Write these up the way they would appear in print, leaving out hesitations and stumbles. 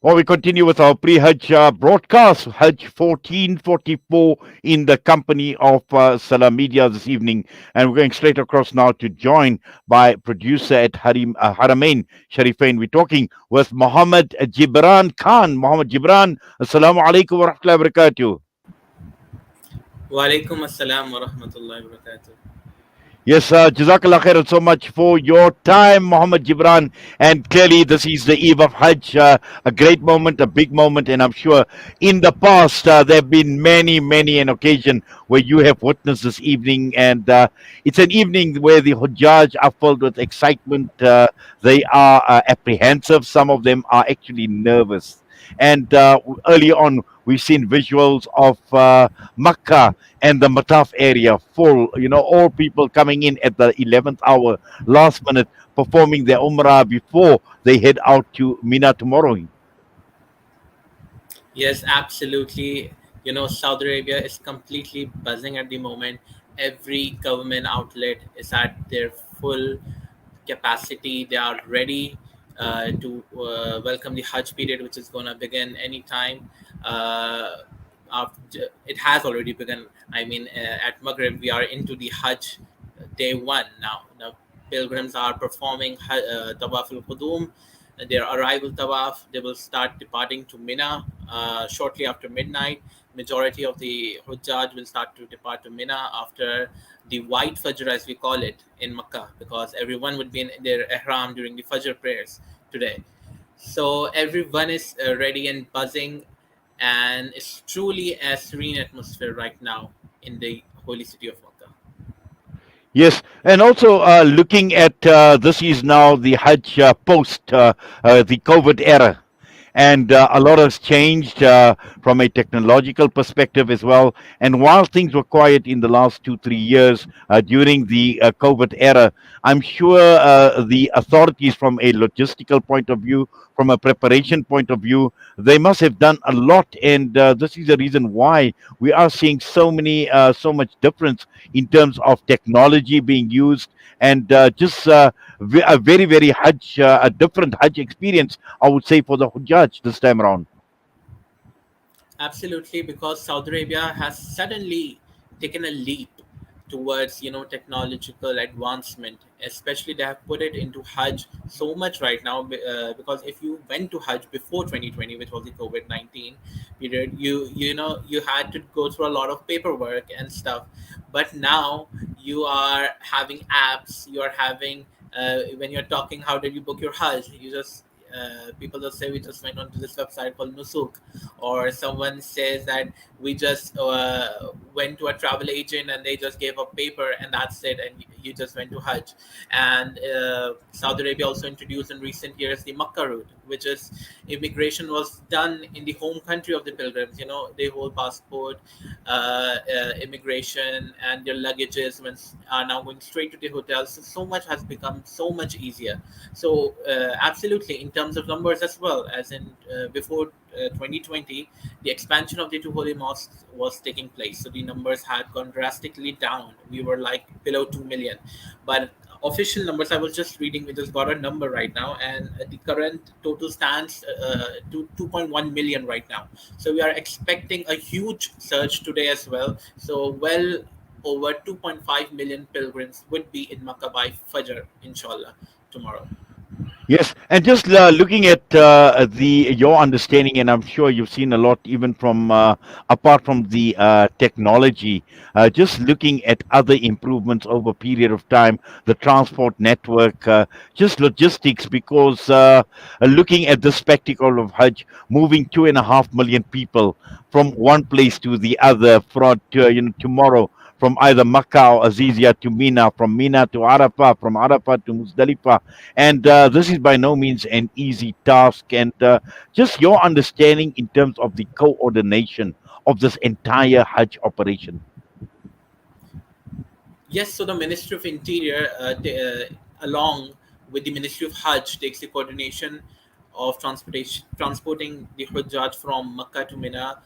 Well, we continue with our pre-Hajj broadcast, Hajj 1444, in the company of Salam Media this evening. And we're going straight across now to join by producer at Haramain Sharifain. We're talking with Mohammed Jibran Khan. Mohammed Jibran, Assalamu alaikum wa rahmatullahi wa barakatuh. Walaikum assalam wa rahmatullahi wa barakatuh. Yes, Jazakallah khairan so much for your time, Mohammed Jibran. And clearly, this is the eve of Hajj, a great moment, a big moment. And I'm sure in the past, there have been many an occasion where you have witnessed this evening. And it's an evening where the Hujjaj are filled with excitement. They are apprehensive. Some of them are actually nervous. And early on, we've seen visuals of Makkah and the Mataf area full, all people coming in at the 11th hour, last minute, performing their Umrah before they head out to Mina tomorrow. Yes, absolutely. Saudi Arabia is completely buzzing at the moment. Every government outlet is at their full capacity. They are ready to welcome the Hajj period, which is going to begin anytime. It has already begun. I mean, at Maghrib, we are into the Hajj day one now. The pilgrims are performing Tawaf al Qudum, their arrival tawaf. They will start departing to Mina shortly after midnight. Majority of the Hujjaj will start to depart to Mina after the white Fajr, as we call it in Makkah, because everyone would be in their ihram during the Fajr prayers today. So everyone is ready and buzzing, and it's truly a serene atmosphere right now in the holy city of Makkah. Yes, and also looking at this is now the Hajj post the COVID era. And a lot has changed from a technological perspective as well. And while things were quiet in the last 2 3 years during the COVID era, I'm sure the authorities, from a logistical point of view, from a preparation point of view, they must have done a lot. And this is the reason why we are seeing so much difference in terms of technology being used, and just a very Hajj, a different Hajj experience, I would say, for the Hujjaj this time around. Absolutely, because Saudi Arabia has suddenly taken a leap towards technological advancement. Especially, they have put it into Hajj so much right now. Because if you went to Hajj before 2020, which was the COVID-19 period, you had to go through a lot of paperwork and stuff. But now you are having apps. You are having when you're talking, how did you book your Hajj? You just people just say we just went onto this website called Nusuk, or someone says that we just went to a travel agent and they just gave a paper and that's it, and you just went to Hajj. And Saudi Arabia also introduced in recent years the Makkah route, which is immigration was done in the home country of the pilgrims. They hold passport, immigration, and their luggages are now going straight to the hotels. So much has become so much easier. So absolutely, in terms of numbers as well, as in before 2020, the expansion of the two holy mosques was taking place. So the numbers had gone drastically down. We were like below 2 million. But official numbers, I was just reading, we just got a number right now, and the current total stands to 2.1 million right now. So we are expecting a huge surge today as well. So well over 2.5 million pilgrims would be in Makkah by Fajr, inshallah, tomorrow. Yes, and just looking at the your understanding, and I'm sure you've seen a lot, even from apart from the technology. Just looking at other improvements over a period of time, the transport network, just logistics, because looking at the spectacle of Hajj, moving 2.5 million people from one place to the other, tomorrow, from either Makkah or Azizia to Mina, from Mina to Arafah, from Arafah to Muzdalifah. And this is by no means an easy task. And just your understanding in terms of the coordination of this entire Hajj operation. Yes, so the Ministry of Interior, along with the Ministry of Hajj, takes the coordination of transporting the Hujjaj from Makkah to Mina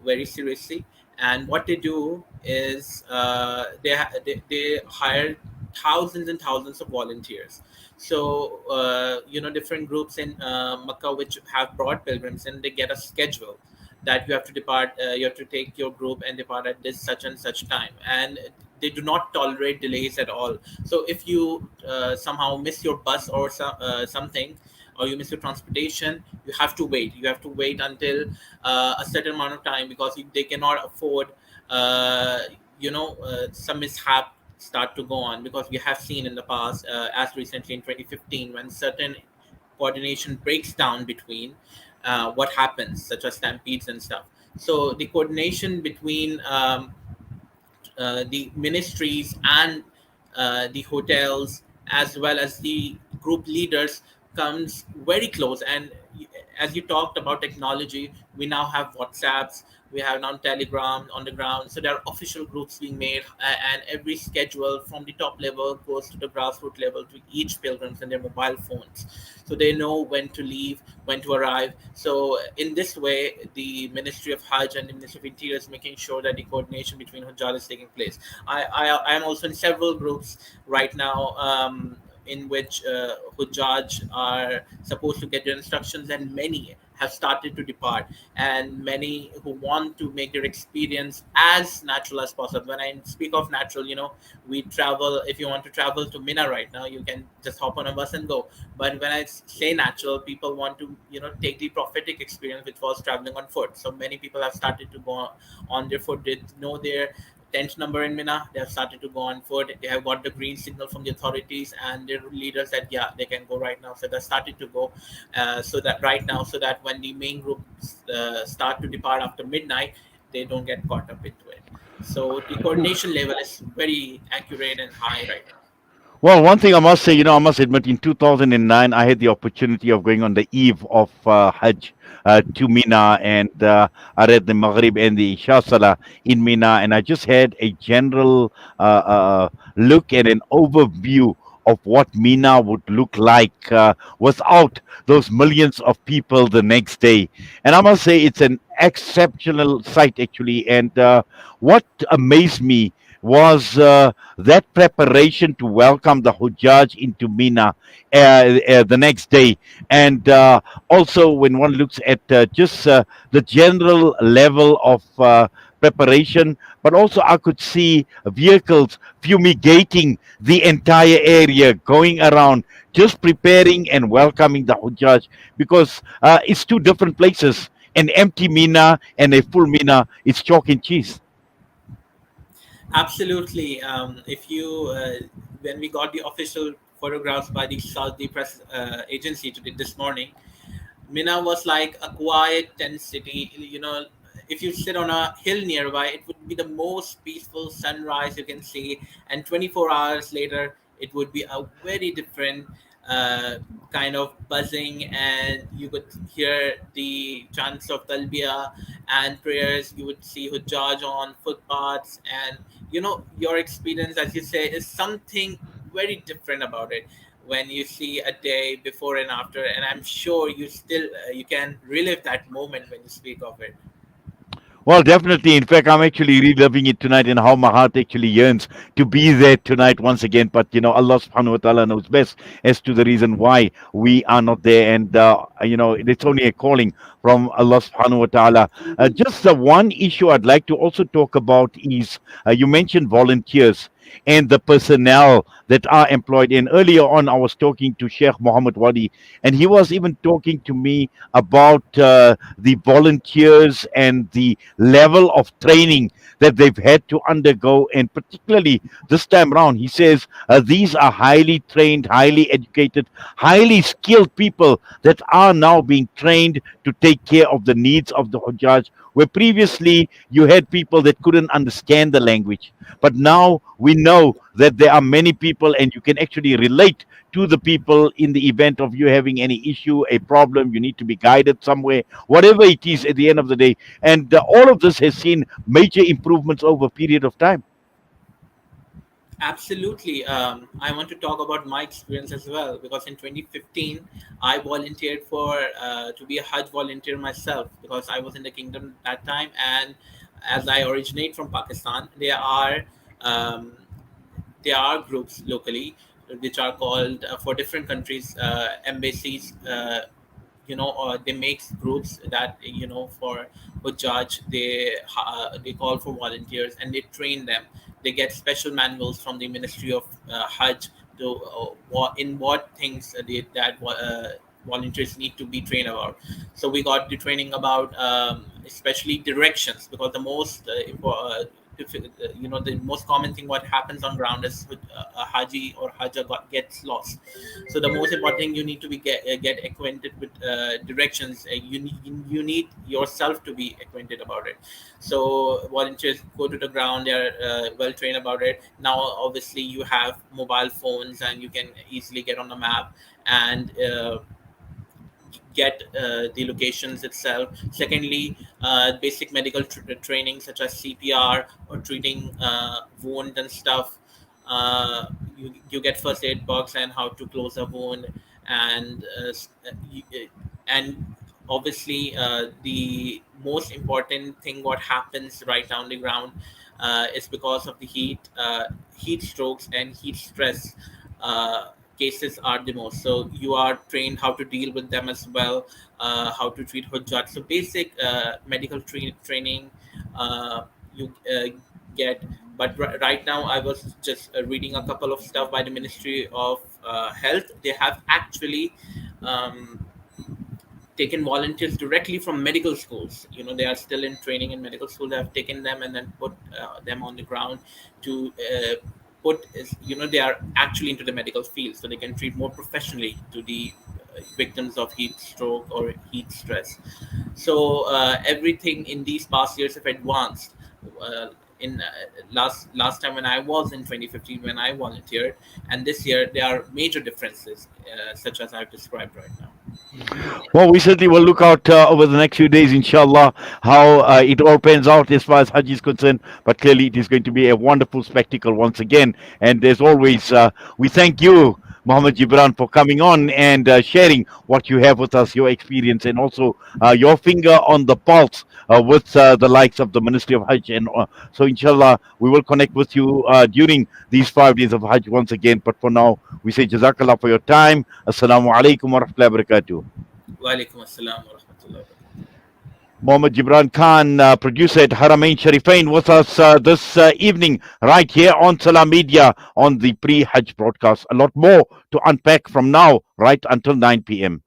very seriously. And what they do is they hire thousands and thousands of volunteers. So different groups in Makkah which have brought pilgrims, and they get a schedule that you have to depart. You have to take your group and depart at this such and such time, and they do not tolerate delays at all. So if you somehow miss your bus or something, or you miss your transportation, you have to wait. You have to wait until a certain amount of time, because they cannot afford uh, some mishap start to go on, because we have seen in the past, as recently in 2015, when certain coordination breaks down between what happens, such as stampedes and stuff. So the coordination between the ministries and the hotels, as well as the group leaders, comes very close. And as you talked about technology, we now have WhatsApps, we have now Telegram on the ground. So there are official groups being made, and every schedule from the top level goes to the grassroots level to each pilgrims and their mobile phones, so they know when to leave, when to arrive. So in this way, the Ministry of Hajj and the Ministry of Interior is making sure that the coordination between Hujjaj is taking place. I am also in several groups right now, in which Hujjaj are supposed to get their instructions, and many have started to depart, and many who want to make their experience as natural as possible. When I speak of natural, we travel. If you want to travel to Mina right now, you can just hop on a bus and go. But when I say natural, people want to take the prophetic experience, which was traveling on foot. So many people have started to go on their foot. They know their tent number in Mina. They have started to go on foot. They have got the green signal from the authorities, and their leaders said, yeah, they can go right now. So they started to go, so that right now, so that when the main groups start to depart after midnight, they don't get caught up into it. So the coordination level is very accurate and high right now. Well, one thing I must say, I must admit, in 2009, I had the opportunity of going on the eve of Hajj to Mina, and I read the Maghrib and the Isha Salah in Mina, and I just had a general look and an overview of what Mina would look like without those millions of people the next day. And I must say, it's an exceptional sight, actually. And what amazed me was that preparation to welcome the Hujjaj into Mina the next day. And also, when one looks at just the general level of preparation, but also I could see vehicles fumigating the entire area, going around, just preparing and welcoming the Hujjaj, because it's two different places. An empty Mina and a full Mina, it's chalk and cheese. Absolutely. If you When we got the official photographs by the Saudi press agency today this morning, Mina was like a quiet tent city. If you sit on a hill nearby, it would be the most peaceful sunrise you can see, and 24 hours later, it would be a very different uh, kind of buzzing, and you could hear the chants of talbiyah and prayers. You would see Hujjaj on footpaths, and your experience, as you say, is something very different about it when you see a day before and after. And I'm sure you can relive that moment when you speak of it. Well, definitely. In fact, I'm actually reliving it tonight and how my heart actually yearns to be there tonight once again. But, Allah subhanahu wa ta'ala knows best as to the reason why we are not there. And, it's only a calling from Allah subhanahu wa ta'ala. Just the one issue I'd like to also talk about is you mentioned volunteers and the personnel that are employed. And earlier on, I was talking to Sheikh Muhammad Wadi, and he was even talking to me about the volunteers and the level of training that they've had to undergo. And particularly this time around, he says these are highly trained, highly educated, highly skilled people that are now being trained to take care of the needs of the Hujjaj. Where previously you had people that couldn't understand the language, but now we know that there are many people, and you can actually relate to the people in the event of you having any issue, a problem, you need to be guided somewhere, whatever it is at the end of the day. And all of this has seen major improvements over a period of time. Absolutely. I want to talk about my experience as well, because in 2015 I volunteered for to be a Hajj volunteer myself, because I was in the kingdom that time. And as I originate from Pakistan, um, there are groups locally which are called for different countries embassies. They make groups that for judge they call for volunteers and they train them. They get special manuals from the Ministry of Hajj to in what things volunteers need to be trained about. So we got the training about especially directions, because the most the most common thing what happens on ground is a haji or hajja gets lost. So the most important thing, you need to get acquainted with directions. You need yourself to be acquainted about it. So volunteers go to the ground, they're well trained about it. Now obviously you have mobile phones and you can easily get on the map and get the locations itself. Secondly, basic medical training such as CPR or treating wound and stuff. You get first aid box and how to close a wound, and and obviously the most important thing what happens right down the ground is because of the heat strokes and heat stress. Cases are the most, so you are trained how to deal with them as well, how to treat hujjat. So basic medical training you get. But right now I was just reading a couple of stuff by the Ministry of Health. They have actually um, taken volunteers directly from medical schools. They are still in training in medical school. They have taken them and then put them on the ground to they are actually into the medical field, so they can treat more professionally to the victims of heat stroke or heat stress. So everything in these past years have advanced. In last time when I was in 2015 when I volunteered, and this year there are major differences, such as I've described right now. Well, we certainly will look out over the next few days, inshallah, how it all pans out as far as Hajj is concerned. But clearly, it is going to be a wonderful spectacle once again. And as always, we thank you, Mohammed Jibran, for coming on and sharing what you have with us, your experience, and also your finger on the pulse with the likes of the Ministry of Hajj. And so, inshallah, we will connect with you during these 5 days of Hajj once again. But for now, we say Jazakallah for your time. Assalamu alaikum wa rahmatullahi wa barakatuh. Wa alaikum assalam wa rahmatullahi wa barakatuh. Mohammed Jibran Khan, producer at Haramain Sharifain, with us this evening, right here on Salam Media on the pre Hajj broadcast. A lot more to unpack from now right until 9 p.m.